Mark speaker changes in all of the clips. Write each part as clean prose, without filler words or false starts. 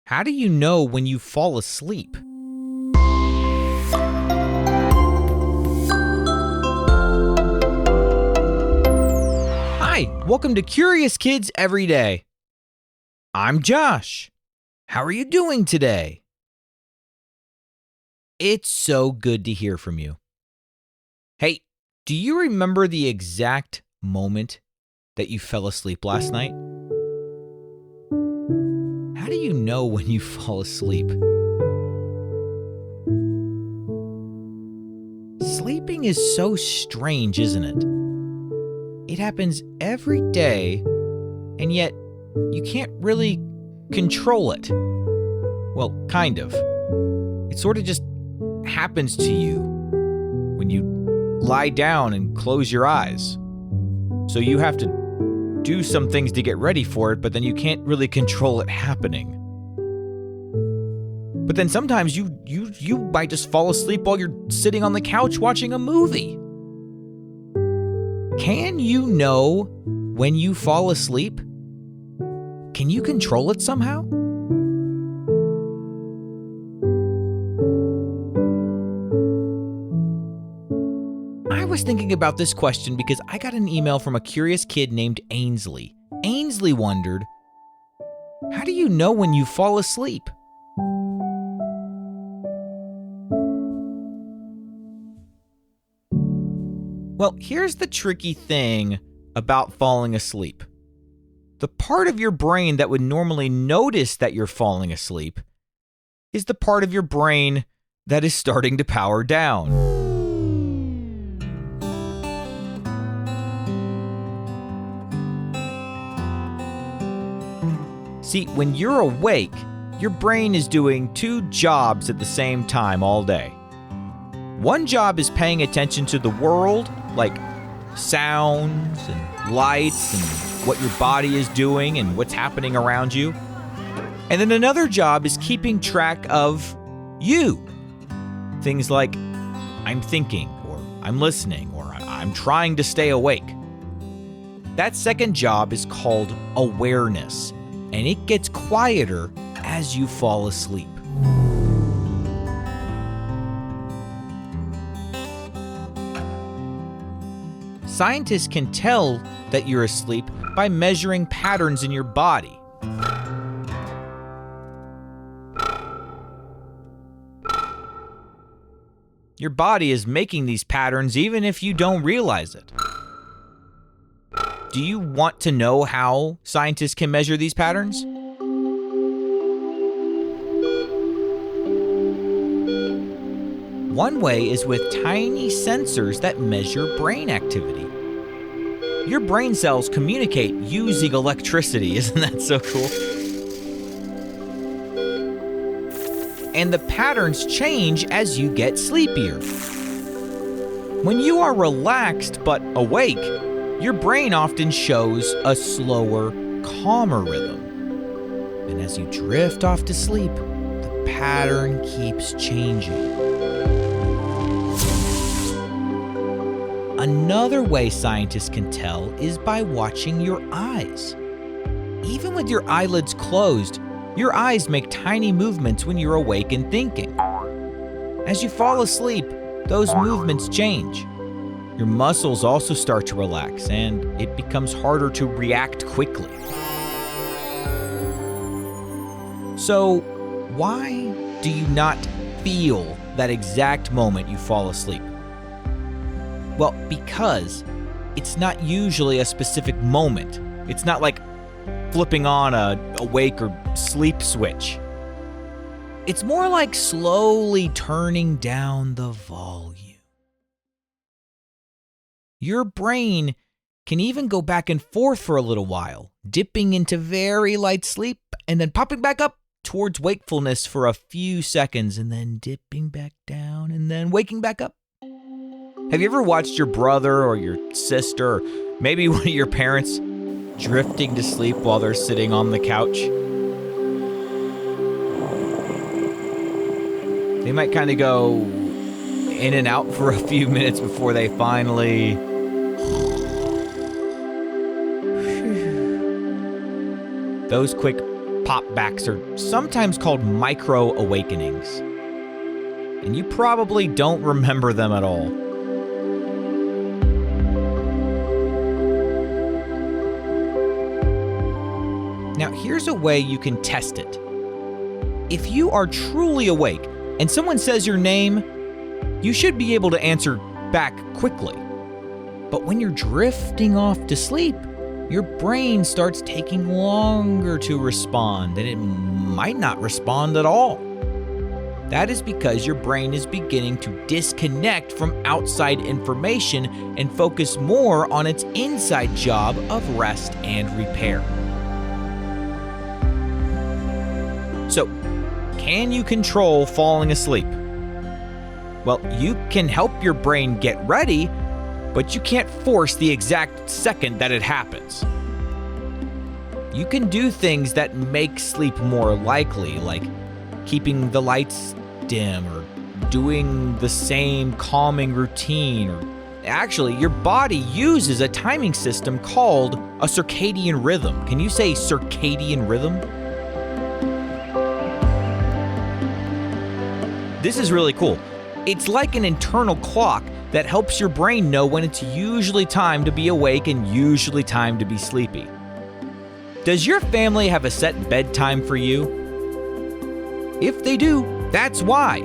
Speaker 1: How do you know when you fall asleep? Hi, welcome to Curious Kids Every Day. I'm Josh. How are you doing today? It's so good to hear from you. Hey, do you remember the exact moment that you fell asleep last night? How do you know when you fall asleep? Sleeping is so strange, isn't it? It happens every day, and yet you can't really control it. Well, kind of. It sort of just happens to you when you lie down and close your eyes. So you have to do some things to get ready for it, but then you can't really control it happening. But then sometimes you might just fall asleep while you're sitting on the couch watching a movie. Can you know when you fall asleep? Can you control it somehow? I was thinking about this question because I got an email from a curious kid named Ainsley. Ainsley wondered, how do you know when you fall asleep? Well, here's the tricky thing about falling asleep. The part of your brain that would normally notice that you're falling asleep is the part of your brain that is starting to power down. See, when you're awake, your brain is doing two jobs at the same time all day. One job is paying attention to the world, like sounds and lights and what your body is doing and what's happening around you. And then another job is keeping track of you. Things like, I'm thinking, or I'm listening, or I'm trying to stay awake. That second job is called awareness, and it gets quieter as you fall asleep. Scientists can tell that you're asleep by measuring patterns in your body. Your body is making these patterns even if you don't realize it. Do you want to know how scientists can measure these patterns? One way is with tiny sensors that measure brain activity. Your brain cells communicate using electricity. Isn't that so cool? And the patterns change as you get sleepier. When you are relaxed but awake, your brain often shows a slower, calmer rhythm. And as you drift off to sleep, the pattern keeps changing. Another way scientists can tell is by watching your eyes. Even with your eyelids closed, your eyes make tiny movements when you're awake and thinking. As you fall asleep, those movements change. Your muscles also start to relax, and it becomes harder to react quickly. So, why do you not feel that exact moment you fall asleep? Well, because it's not usually a specific moment. It's not like flipping on a awake or sleep switch. It's more like slowly turning down the volume. Your brain can even go back and forth for a little while, dipping into very light sleep and then popping back up towards wakefulness for a few seconds and then dipping back down and then waking back up. Have you ever watched your brother or your sister or maybe one of your parents drifting to sleep while they're sitting on the couch? They might kind of go in and out for a few minutes before they finally Those quick popbacks are sometimes called micro awakenings. And you probably don't remember them at all. Now, here's a way you can test it. If you are truly awake and someone says your name, you should be able to answer back quickly. But when you're drifting off to sleep, your brain starts taking longer to respond, and it might not respond at all. That is because your brain is beginning to disconnect from outside information and focus more on its inside job of rest and repair. So, can you control falling asleep? Well, you can help your brain get ready, but you can't force the exact second that it happens. You can do things that make sleep more likely, like keeping the lights dim or doing the same calming routine. Actually, your body uses a timing system called a circadian rhythm. Can you say circadian rhythm? This is really cool. It's like an internal clock that helps your brain know when it's usually time to be awake and usually time to be sleepy. Does your family have a set bedtime for you? If they do, that's why.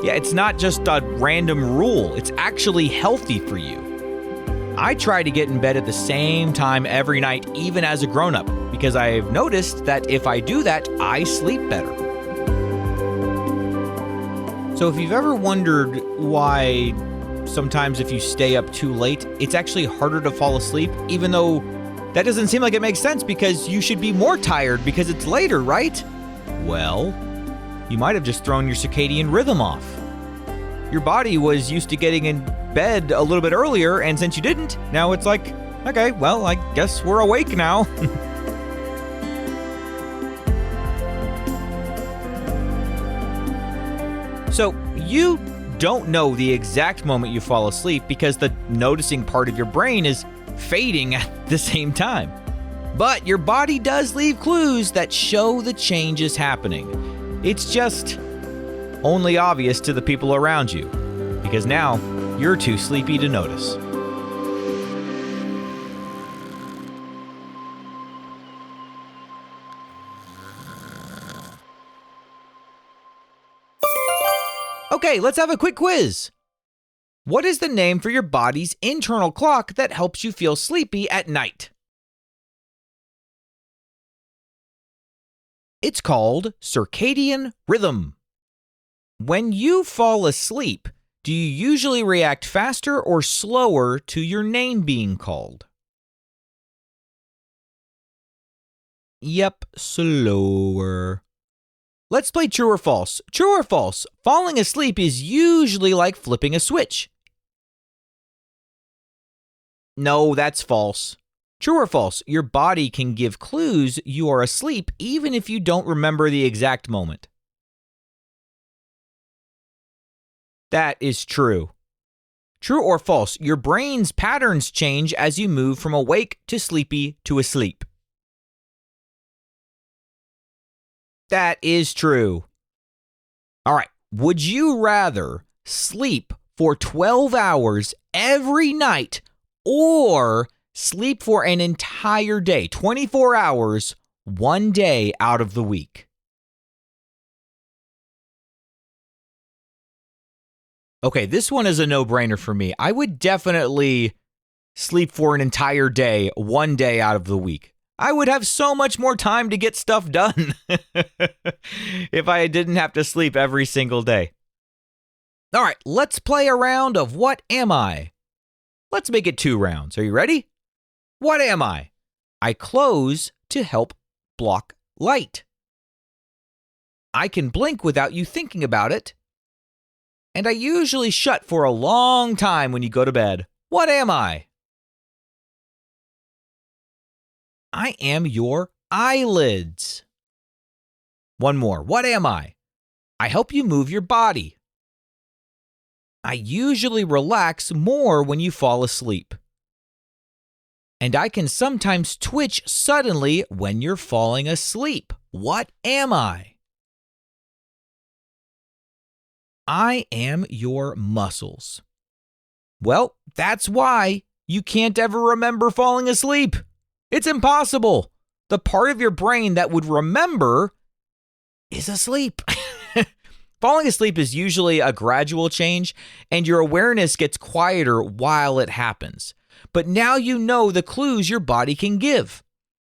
Speaker 1: Yeah, it's not just a random rule. It's actually healthy for you. I try to get in bed at the same time every night, even as a grown-up, because I've noticed that if I do that, I sleep better. So if you've ever wondered why sometimes if you stay up too late, it's actually harder to fall asleep, even though that doesn't seem like it makes sense because you should be more tired because it's later, right? Well, you might have just thrown your circadian rhythm off. Your body was used to getting in bed a little bit earlier, and since you didn't, now it's like, okay, well, I guess we're awake now. So, you don't know the exact moment you fall asleep because the noticing part of your brain is fading at the same time. But your body does leave clues that show the change is happening. It's just only obvious to the people around you because now you're too sleepy to notice. Okay, let's have a quick quiz. What is the name for your body's internal clock that helps you feel sleepy at night? It's called circadian rhythm. When you fall asleep, do you usually react faster or slower to your name being called? Yep, slower. Let's play true or false. True or false? Falling asleep is usually like flipping a switch. No, that's false. True or false? Your body can give clues you are asleep even if you don't remember the exact moment. That is true. True or false? Your brain's patterns change as you move from awake to sleepy to asleep. That is true. All right, would you rather sleep for 12 hours every night or sleep for an entire day, 24 hours, one day out of the week? Okay, this one is a no-brainer for me. I would definitely sleep for an entire day, one day out of the week. I would have so much more time to get stuff done if I didn't have to sleep every single day. All right, let's play a round of What Am I? Let's make it 2 rounds. Are you ready? What am I? I close to help block light. I can blink without you thinking about it. And I usually shut for a long time when you go to bed. What am I? I am your eyelids. One more. What am I? I help you move your body. I usually relax more when you fall asleep. and I can sometimes twitch suddenly when you're falling asleep. What am I? I am your muscles. Well, that's why you can't ever remember falling asleep. It's impossible. The part of your brain that would remember is asleep. Falling asleep is usually a gradual change, and your awareness gets quieter while it happens. But now you know the clues your body can give.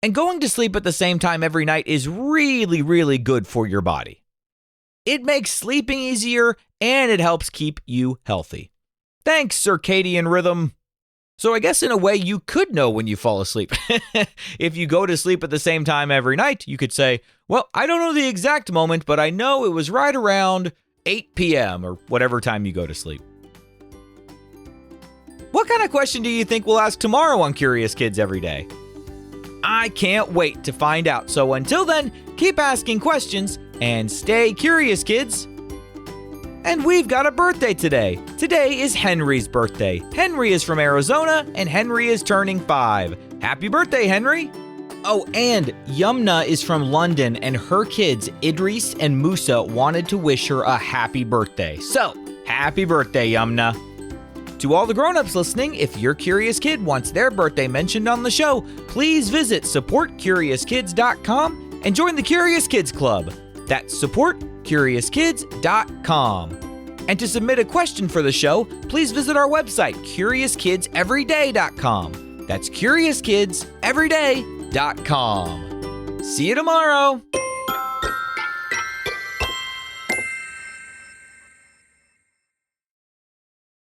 Speaker 1: And going to sleep at the same time every night is really, really good for your body. It makes sleeping easier, and it helps keep you healthy. Thanks, circadian rhythm. So I guess in a way you could know when you fall asleep. If you go to sleep at the same time every night, you could say, well, I don't know the exact moment, but I know it was right around 8 p.m. or whatever time you go to sleep. What kind of question do you think we'll ask tomorrow on Curious Kids Every Day? I can't wait to find out. So until then, keep asking questions and stay curious, kids. And we've got a birthday today. Today is Henry's birthday. Henry is from Arizona, and Henry is turning 5. Happy birthday, Henry! Oh, and Yumna is from London, and her kids, Idris and Musa, wanted to wish her a happy birthday. So, happy birthday, Yumna! To all the grown-ups listening, if your curious kid wants their birthday mentioned on the show, please visit supportcuriouskids.com and join the Curious Kids Club. That's supportcuriouskids.com. And to submit a question for the show, please visit our website, CuriousKidsEveryday.com. That's CuriousKidsEveryday.com. See you tomorrow!